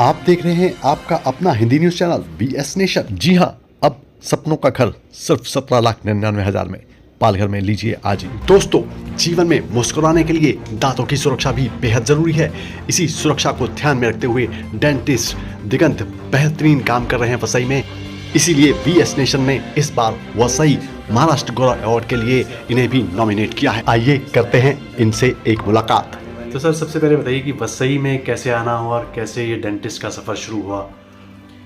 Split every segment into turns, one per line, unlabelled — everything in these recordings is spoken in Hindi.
आप देख रहे हैं आपका अपना Hindi news channel BS nation. जी हाँ, अब सपनों का घर सिर्फ 17,99,000 में पालघर में लीजिए आज ही। दोस्तों, जीवन में मुस्कुराने के लिए दांतों की सुरक्षा भी बेहद जरूरी है। इसी सुरक्षा को ध्यान में रखते हुए डेंटिस्ट दिगंत बेहतरीन काम कर रहे हैं वसई में। इसीलिए BS नेशन ने इस बार वसई महाराष्ट्र गौरव अवार्ड के लिए इन्हें भी नॉमिनेट किया है। आइए करते हैं इनसे एक मुलाकात।
तो सर, सबसे पहले बताइए कि वसई में कैसे आना हुआ और कैसे ये डेंटिस्ट का सफ़र शुरू हुआ,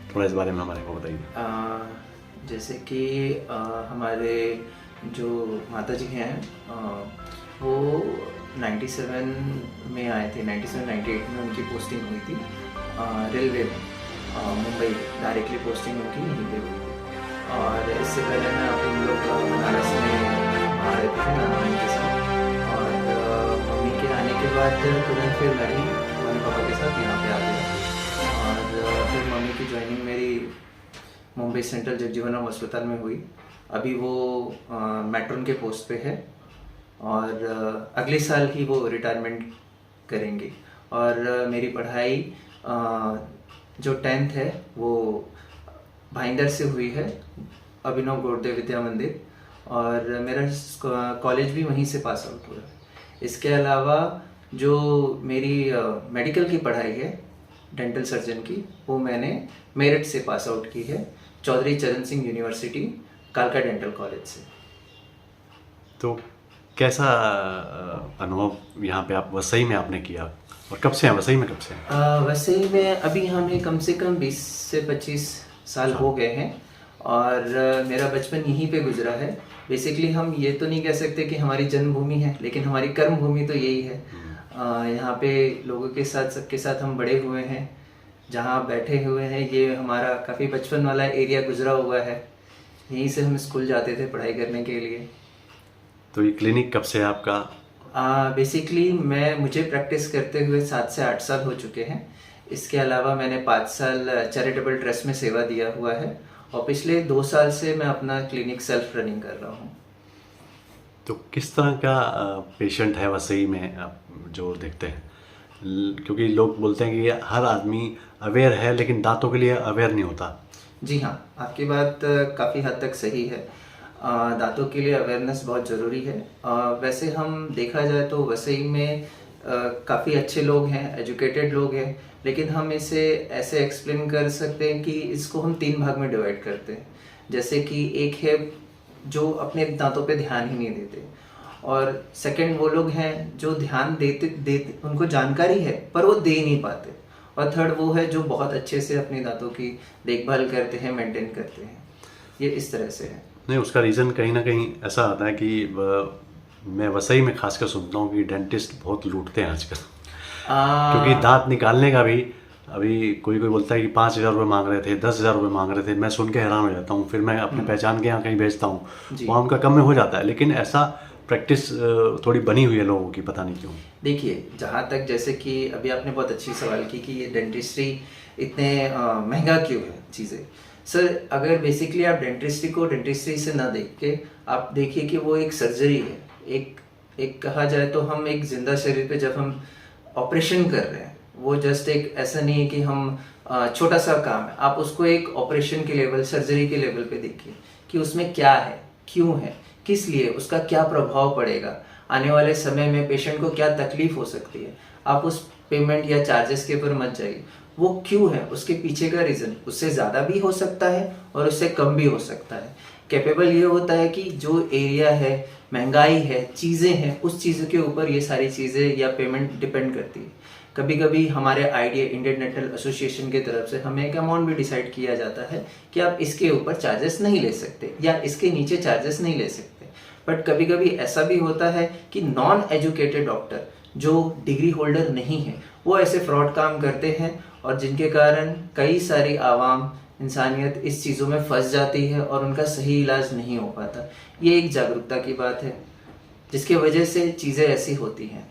थोड़ा इस बारे में हमारे को बताइए।
जैसे कि हमारे जो माता जी हैं वो 97 में आए थे। 97-98 में उनकी पोस्टिंग हुई थी रेलवे में, मुंबई डायरेक्टली पोस्टिंग उनकी यहीं पे हुई थी। और इससे पहले मैं हम लोग बनारस में आ रहे थे नाना के साथ, और मम्मी के आने के बाद तुरंत फिर मैं भी मम्मी पापा के साथ यहाँ पे आ गया। और फिर मम्मी की ज्वाइनिंग मेरी मुंबई सेंट्रल जगजीवनराम अस्पताल में हुई। अभी वो मैट्रॉन के पोस्ट पे है और अगले साल ही वो रिटायरमेंट करेंगी। और मेरी पढ़ाई जो 10th है वो भाईंदर से हुई है, अभिनव गोडदे विद्या मंदिर, और मेरा कॉलेज भी वहीं से पास आउट हुआ है। इसके अलावा जो मेरी मेडिकल की पढ़ाई है डेंटल सर्जन की, वो मैंने मेरिट से पास आउट की है, चौधरी चरण सिंह यूनिवर्सिटी कालका डेंटल कॉलेज से।
तो कैसा अनुभव यहाँ पे आप वसई में आपने किया, और कब से हैं वसई में, कब से हैं?
वसई में अभी हमें कम से कम 20 से 25 साल हो गए हैं, और मेरा बचपन यहीं पे गुजरा है। बेसिकली हम ये तो नहीं कह सकते कि हमारी जन्मभूमि है, लेकिन हमारी कर्म भूमि तो यही है। यहाँ पे लोगों के साथ, सबके साथ हम बड़े हुए हैं। जहाँ बैठे हुए हैं ये हमारा काफ़ी बचपन वाला एरिया गुजरा हुआ है। यहीं से हम स्कूल जाते थे पढ़ाई करने के लिए।
तो ये क्लिनिक कब से है आपका?
बेसिकली मुझे प्रैक्टिस करते हुए 7 से 8 साल हो चुके हैं। इसके अलावा मैंने 5 साल चैरिटेबल ट्रस्ट में सेवा दिया हुआ है, और पिछले 2 साल से मैं अपना क्लिनिक सेल्फ रनिंग कर रहा हूँ।
तो किस तरह का पेशेंट है वसई में आप जो देखते हैं? क्योंकि लोग बोलते हैं कि हर आदमी अवेयर है लेकिन दांतों के लिए अवेयर नहीं होता। जी
हाँ, आपकी बात काफ़ी हद तक सही है। दांतों के लिए अवेयरनेस बहुत ज़रूरी है। वैसे हम देखा जाए तो वसई में काफ़ी अच्छे लोग हैं, एजुकेटेड लोग हैं, लेकिन हम इसे ऐसे एक्सप्लेन कर सकते हैं कि इसको हम 3 भाग में डिवाइड करते हैं। जैसे कि एक है जो अपने दांतों पे ध्यान ही नहीं देते, और सेकंड वो लोग हैं जो ध्यान देते उनको जानकारी है पर वो दे नहीं पाते, और थर्ड वो है जो बहुत अच्छे से अपने दांतों की देखभाल करते हैं, मेंटेन करते हैं। ये इस तरह से है।
नहीं, उसका रीज़न कहीं ना कहीं ऐसा आता है कि मैं वसई में खासकर सुनता हूँ कि डेंटिस्ट बहुत लूटते हैं आजकल। क्योंकि दांत निकालने का भी अभी कोई बोलता है कि 5,000 रुपये मांग रहे थे, 10,000 रुपये मांग रहे थे। मैं सुन के हैरान हो जाता हूँ। फिर मैं अपने पहचान के यहाँ कहीं भेजता हूँ, वहाँ उनका कम में हो जाता है। लेकिन ऐसा प्रैक्टिस थोड़ी बनी हुई है लोगों की, पता नहीं क्यों।
देखिए, जहाँ तक जैसे कि अभी आपने बहुत अच्छी सवाल की कि ये डेंटिस्ट्री इतने महंगा क्यों है चीज़ें। सर, अगर बेसिकली आप डेंटिस्ट्री को डेंटिस्ट्री से ना देख के आप देखिए कि वो एक सर्जरी है। एक कहा जाए तो हम एक जिंदा शरीर पे जब हम ऑपरेशन कर रहे हैं, वो जस्ट एक ऐसा नहीं है कि हम छोटा सा काम है। आप उसको एक ऑपरेशन के लेवल, सर्जरी के लेवल पे देखिए कि उसमें क्या है, क्यों है, किस लिए, उसका क्या प्रभाव पड़ेगा, आने वाले समय में पेशेंट को क्या तकलीफ हो सकती है। आप उस पेमेंट या चार्जेस के ऊपर मत जाइए। वो क्यों है, उसके पीछे का रीज़न उससे ज़्यादा भी हो सकता है और उससे कम भी हो सकता है। कैपेबल ये होता है कि जो एरिया है, महंगाई है, चीज़ें हैं, उस चीज़ों के ऊपर ये सारी चीज़ें या पेमेंट डिपेंड करती है। कभी कभी हमारे आईडिया इंडियन डेंटल एसोसिएशन की तरफ से हमें एक अमाउंट भी डिसाइड किया जाता है कि आप इसके ऊपर चार्जेस नहीं ले सकते या इसके नीचे चार्जेस नहीं ले सकते। बट कभी कभी ऐसा भी होता है कि नॉन एजुकेटेड डॉक्टर जो डिग्री होल्डर नहीं है, वो ऐसे फ्रॉड काम करते हैं, और जिनके कारण कई सारी आवाम इंसानियत इस चीज़ों में फंस जाती है और उनका सही इलाज नहीं हो पाता। ये एक जागरूकता की बात है जिसकी वजह से चीज़ें ऐसी होती हैं।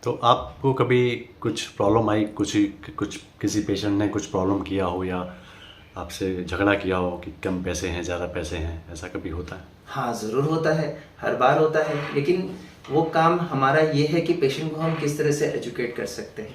तो आपको कभी कुछ प्रॉब्लम आई, कुछ किसी पेशेंट ने कुछ प्रॉब्लम किया हो या आपसे झगड़ा किया हो कि कम पैसे हैं, ज़्यादा पैसे हैं, ऐसा कभी होता है?
हाँ, ज़रूर होता है, हर बार होता है। लेकिन वो काम हमारा ये है कि पेशेंट को हम किस तरह से एजुकेट कर सकते हैं।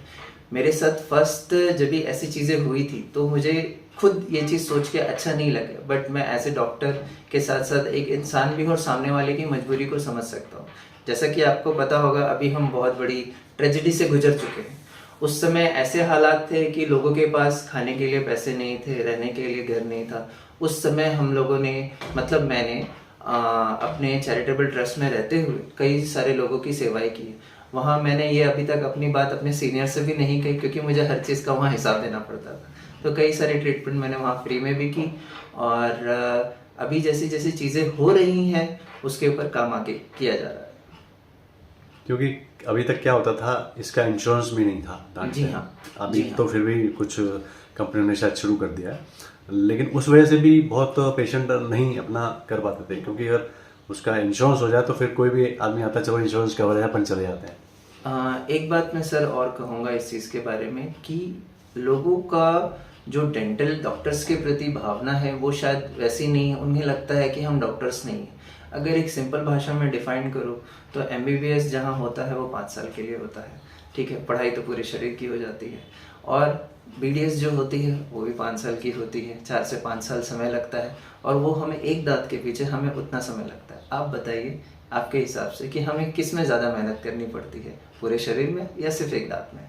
मेरे साथ फर्स्ट जब भी ऐसी चीज़ें हुई थी तो मुझे खुद ये चीज़ सोच के अच्छा नहीं लगा, बट मैं एज ए डॉक्टर के साथ साथ एक इंसान भी हूँ और सामने वाले की मजबूरी को समझ सकता हूँ। जैसा कि आपको पता होगा, अभी हम बहुत बड़ी ट्रेजेडी से गुजर चुके हैं। उस समय ऐसे हालात थे कि लोगों के पास खाने के लिए पैसे नहीं थे, रहने के लिए घर नहीं था। उस समय हम लोगों ने, मतलब मैंने अपने चैरिटेबल ट्रस्ट में रहते हुए कई सारे लोगों की सेवाएं की। वहाँ मैंने ये अभी तक अपनी बात अपने सीनियर से भी नहीं कही, क्योंकि मुझे हर चीज़ का वहाँ हिसाब देना पड़ता था। तो कई सारी ट्रीटमेंट मैंने वहाँ फ्री में भी की, और अभी जैसी जैसी चीज़ें हो रही हैं उसके ऊपर काम आगे किया जा रहा है।
क्योंकि अभी तक क्या होता था, इसका इंश्योरेंस भी नहीं था दांत
जी
पे।
हाँ,
अभी
जी हाँ।
तो फिर भी कुछ कंपनियों ने शायद शुरू कर दिया है, लेकिन उस वजह से भी बहुत पेशेंट नहीं अपना कर पाते थे, क्योंकि अगर उसका इंश्योरेंस हो जाए तो फिर कोई भी आदमी आता है, चलो इंश्योरेंस कवर है, अपन चले जाते हैं।
एक बात मैं सर और कहूँगा इस चीज़ के बारे में कि लोगों का जो डेंटल डॉक्टर्स के प्रति भावना है वो शायद वैसी नहीं है। उन्हें लगता है कि हम डॉक्टर्स नहीं हैं। अगर एक सिंपल भाषा में डिफाइन करूँ तो MBBS जहाँ होता है वो 5 साल के लिए होता है, ठीक है। पढ़ाई तो पूरे शरीर की हो जाती है। और BDS जो होती है वो भी 5 साल की होती है। 4 से 5 साल समय लगता है, और वो हमें एक दांत के पीछे हमें उतना समय लगता है। आप बताइए आपके हिसाब से कि हमें किस में ज़्यादा मेहनत करनी पड़ती है, पूरे शरीर में या सिर्फ एक दांत में?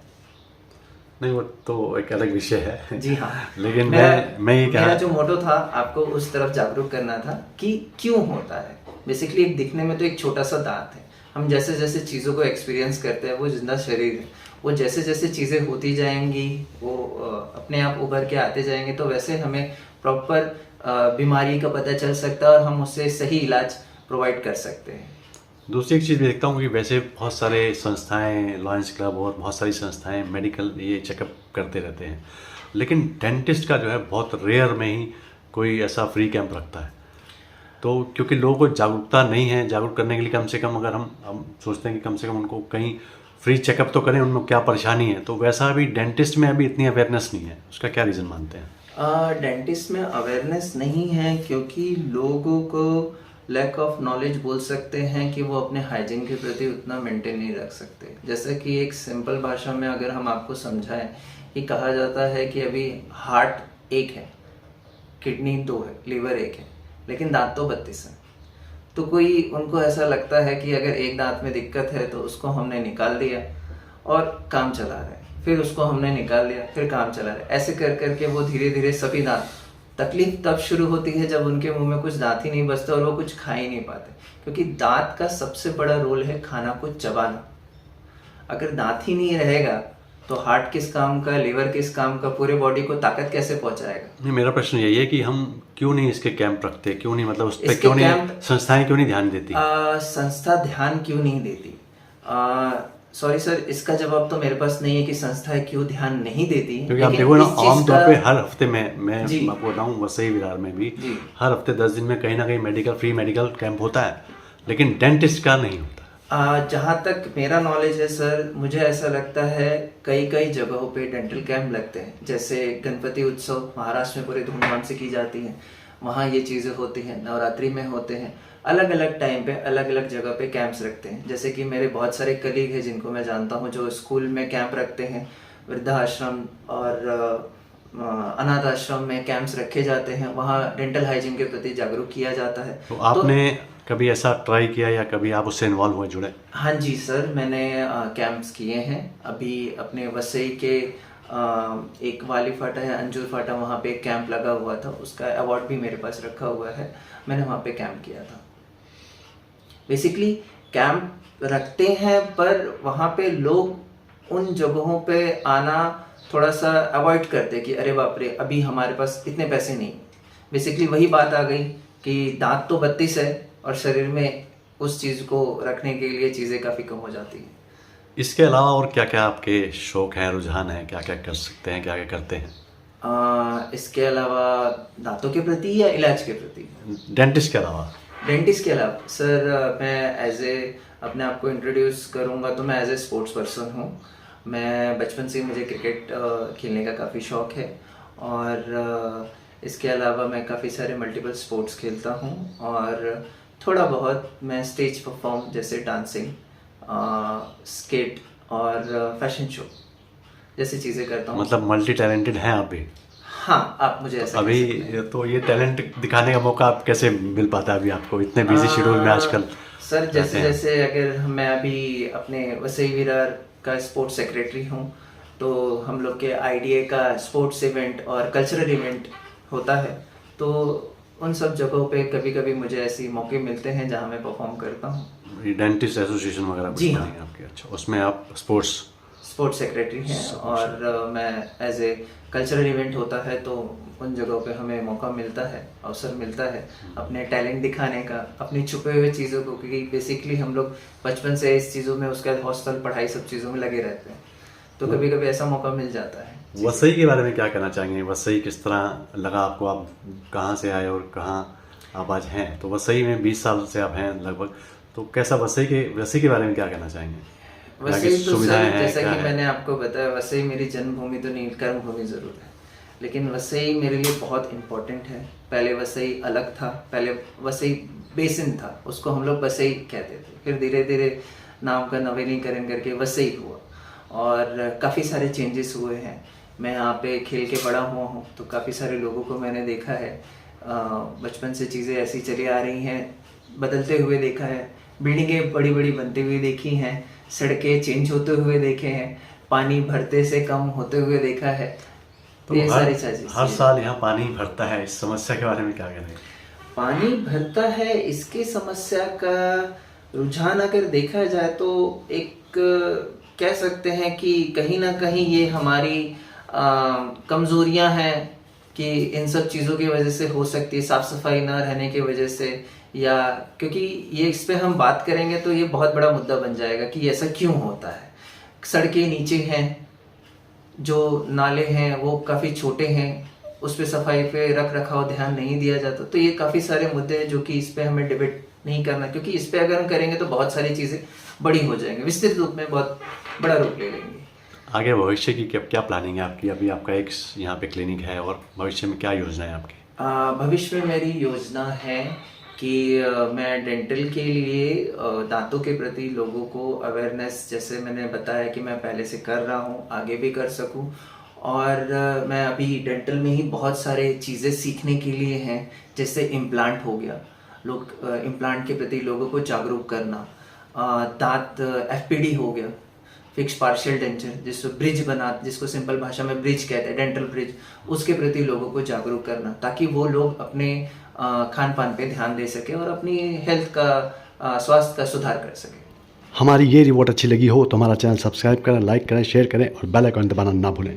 नहीं, वो तो एक अलग विषय है।
जी हाँ।
लेकिन मैं ये
मेरा
कहा,
जो मोटो था आपको उस तरफ जागरूक करना था कि क्यों होता है। बेसिकली एक दिखने में तो एक छोटा सा दांत है। हम जैसे जैसे चीज़ों को एक्सपीरियंस करते हैं, वो जिंदा शरीर है, वो जैसे जैसे चीज़ें होती जाएंगी वो अपने आप उभर के आते जाएंगे, तो वैसे हमें प्रॉपर बीमारी का पता चल सकता है और हम उससे सही इलाज प्रोवाइड कर सकते हैं।
दूसरी एक चीज़ भी देखता हूँ कि वैसे बहुत सारे संस्थाएं, लॉयंस क्लब और बहुत सारी संस्थाएं मेडिकल ये चेकअप करते रहते हैं, लेकिन डेंटिस्ट का जो है बहुत रेयर में ही कोई ऐसा फ्री कैंप रखता है। तो क्योंकि लोगों को जागरूकता नहीं है, जागरूक करने के लिए कम से कम अगर हम सोचते हैं कि कम से कम उनको कहीं फ्री चेकअप तो करें, उनको क्या परेशानी है, तो वैसा अभी डेंटिस्ट में अभी इतनी अवेयरनेस नहीं है। उसका क्या रीज़न मानते हैं?
डेंटिस्ट में अवेयरनेस नहीं है क्योंकि लोगों को लैक ऑफ नॉलेज बोल सकते हैं कि वो अपने हाइजीन के प्रति उतना मेंटेन नहीं रख सकते। जैसे कि एक सिंपल भाषा में अगर हम आपको समझाएं कि कहा जाता है कि अभी हार्ट एक है, किडनी 2 है, लीवर 1 है, लेकिन दांत तो 32 है। तो कोई उनको ऐसा लगता है कि अगर एक दांत में दिक्कत है तो उसको हमने निकाल दिया और काम चला रहा है, फिर उसको हमने निकाल लिया फिर काम चला रहा है। ऐसे कर करके वो धीरे धीरे सभी दांत, तकलीफ तब शुरू होती है जब उनके मुंह में कुछ दांत ही नहीं बचते और वो कुछ खा ही नहीं पाते, क्योंकि दांत का सबसे बड़ा रोल है खाना को चबाना। अगर दांत ही नहीं रहेगा तो हार्ट किस काम का, लीवर किस काम का, पूरे बॉडी को ताकत कैसे पहुंचाएगा?
नहीं, मेरा प्रश्न यही है कि हम क्यों नहीं इसके कैंप रखते, क्यों नहीं, मतलब उस पर
इसके
क्यों नहीं,
कैंप-
संस्थाएं क्यों नहीं ध्यान देती?
संस्था ध्यान क्यों नहीं देती? सॉरी सर, इसका जवाब तो मेरे पास नहीं है कि संस्थाएं क्यों ध्यान नहीं देती।
क्योंकि आप
लेकिन
देखो ना,
इस चीज़
आमतौर
का-
पे हर हफ्ते मैं
जी।
आपको बताऊं, वसई विरार में भी
जी।
हर हफ्ते 10 दिन में कहीं ना कहीं मेडिकल, फ्री मेडिकल कैंप होता है, लेकिन डेंटिस्ट का नहीं होता।
जहाँ तक मेरा नॉलेज है सर, मुझे ऐसा लगता है कई कई जगहों पे डेंटल कैंप लगते हैं। जैसे गणपति उत्सव महाराष्ट्र में पूरे धूमधाम से की जाती है, वहाँ ये चीज़ें होती हैं। नवरात्रि में होते हैं, अलग अलग टाइम पे अलग अलग जगह पे कैंप्स रखते हैं। जैसे कि मेरे बहुत सारे कलीग हैं जिनको मैं जानता हूँ जो स्कूल में कैंप रखते हैं, वृद्धाश्रम और अनाथ आश्रम में कैंप्स रखे जाते हैं। वहाँ डेंटल हाइजीन के प्रति जागरूक किया जाता है।
तो आपने कभी ऐसा ट्राई किया या कभी आप उससे इन्वॉल्व हुए, जुड़े?
हाँ जी सर, मैंने कैंप्स किए हैं। अभी अपने वसई के एक वाली फाटा है, अंजुर फाटा, वहाँ पे एक कैंप लगा हुआ था, उसका अवार्ड भी मेरे पास रखा हुआ है। मैंने वहाँ पे कैंप किया था। बेसिकली कैंप रखते हैं पर वहाँ पे लोग उन जगहों पे आना थोड़ा सा अवॉइड करते कि अरे बाप रे, अभी हमारे पास इतने पैसे नहीं। बेसिकली वही बात आ गई कि दांत तो 32 है और शरीर में उस चीज़ को रखने के लिए चीज़ें काफ़ी कम हो जाती हैं।
इसके अलावा और क्या क्या आपके शौक हैं, रुझान हैं, क्या क्या कर सकते हैं, क्या क्या करते हैं?
इसके अलावा दांतों के प्रति या इलाज के प्रति?
डेंटिस्ट के अलावा?
डेंटिस्ट के अलावा सर, मैं एज ए अपने आप को इंट्रोड्यूस करूँगा तो मैं एज ए स्पोर्ट्स पर्सन हूँ। मैं बचपन से मुझे क्रिकेट खेलने का काफ़ी शौक है, और इसके अलावा मैं काफ़ी सारे मल्टीपल स्पोर्ट्स खेलता हूँ, और थोड़ा बहुत मैं स्टेज परफॉर्म, जैसे डांसिंग, स्केट और फैशन शो, जैसी चीज़ें करता हूँ।
मतलब मल्टी टैलेंटेड हैं आप भी।
हाँ, आप मुझे ऐसा
अभी
कह सकते हैं।
तो ये टैलेंट दिखाने का मौका आप कैसे मिल पाता है अभी आपको, इतने बिजी शेड्यूल में आजकल
सर
रहते
जैसे
हैं?
जैसे अगर मैं अभी अपने वसई विरार का स्पोर्ट्स सेक्रेटरी हूँ, तो हम लोग के आईडीए का स्पोर्ट्स इवेंट और कल्चरल इवेंट होता है, तो उन सब जगहों पे कभी कभी मुझे ऐसे मौके मिलते हैं जहाँ मैं परफॉर्म करता हूँ।
ये डेंटिस्ट एसोसिएशन वगैरह कुछ
जी
बनी
हाँ।
है आपके? अच्छा, उसमें आप स्पोर्ट्स
स्पोर्ट्स सेक्रेटरी हैं और मैं एज ए कल्चरल इवेंट होता है तो उन जगहों पे हमें मौका मिलता है, अवसर मिलता है अपने टैलेंट दिखाने का, अपनी छुपे हुए चीज़ों को, क्योंकि बेसिकली हम लोग बचपन से इस चीज़ों में, उसके बाद हॉस्टल पढ़ाई सब चीज़ों में लगे रहते हैं, तो कभी कभी ऐसा मौका मिल जाता है।
वसई के बारे में क्या कहना चाहेंगे? वसई किस तरह लगा आपको? आप कहाँ से आए और कहाँ आप आज हैं? तो वसई में 20 साल से आप हैं लगभग, तो कैसा वसई के बारे में क्या कहना चाहेंगे? यहाँ की
वसई तो
सुविधाएं
सर
हैं,
जैसा
क्या
कि
है?
मैंने आपको बताया, वसई मेरी जन्मभूमि तो नहीं, कर्म भूमि ज़रूर है, लेकिन वसई मेरे लिए बहुत इम्पोर्टेंट है। पहले वसई अलग था, पहले वसई बेसिन था, उसको हम लोग वसई कहते थे, फिर धीरे धीरे नाम का नवीनीकरण करके वसई हुआ और काफ़ी सारे चेंजेस हुए हैं। मैं यहाँ पे खेल के बड़ा हुआ हूँ, तो काफ़ी सारे लोगों को मैंने देखा है, बचपन से चीज़ें ऐसी चली आ रही हैं, बदलते हुए देखा है, बिल्डिंगें बड़ी बड़ी बनती हुई देखी हैं, सड़कें चेंज होते हुए देखे हैं, पानी भरते से कम होते हुए देखा है,
तो
ये सारी
हर
चीज़ें।
साल यहाँ पानी भरता है, इस समस्या के बारे में क्या कहेंगे?
पानी भरता है, इसकी समस्या का रुझान अगर देखा जाए तो एक कह सकते हैं कि कहीं ना कहीं ये हमारी कमजोरियां हैं कि इन सब चीज़ों की वजह से हो सकती है, साफ सफाई ना रहने की वजह से, या क्योंकि ये इस पे हम बात करेंगे तो ये बहुत बड़ा मुद्दा बन जाएगा कि ऐसा क्यों होता है। सड़कें नीचे हैं, जो नाले हैं वो काफ़ी छोटे हैं, उस पे सफाई पे रख रखाव ध्यान नहीं दिया जाता, तो ये काफ़ी सारे मुद्दे हैं जो कि इस पे हमें डिबेट नहीं करना, क्योंकि इस पे अगर हम करेंगे तो बहुत सारी चीज़ें बड़ी हो जाएंगी, विस्तृत रूप में बहुत बड़ा रूप ले लेंगे।
आगे भविष्य की क्या प्लानिंग है आपकी? अभी आपका एक यहाँ पे क्लिनिक है, और भविष्य में क्या योजना है आपकी?
भविष्य में मेरी योजना है कि मैं डेंटल के लिए दांतों के प्रति लोगों को अवेयरनेस, जैसे मैंने बताया कि मैं पहले से कर रहा हूँ, आगे भी कर सकूँ, और मैं अभी डेंटल में ही बहुत सारे चीज़ें सीखने के लिए हैं, जैसे इम्प्लांट हो गया, लोग इम्प्लांट के प्रति लोगों को जागरूक करना, दांत एफपीडी हो गया, फिक्स पार्शियल डेंचर, जिसको सिंपल भाषा में ब्रिज कहते हैं, डेंटल ब्रिज, उसके प्रति लोगों को जागरूक करना, ताकि वो लोग अपने खान पान पे ध्यान दे सके और अपनी हेल्थ का स्वास्थ्य का सुधार कर सके।
हमारी ये रिपोर्ट अच्छी लगी हो तो हमारा चैनल सब्सक्राइब करें, लाइक करें, शेयर करें और बेल आइकन दबाना ना भूलें।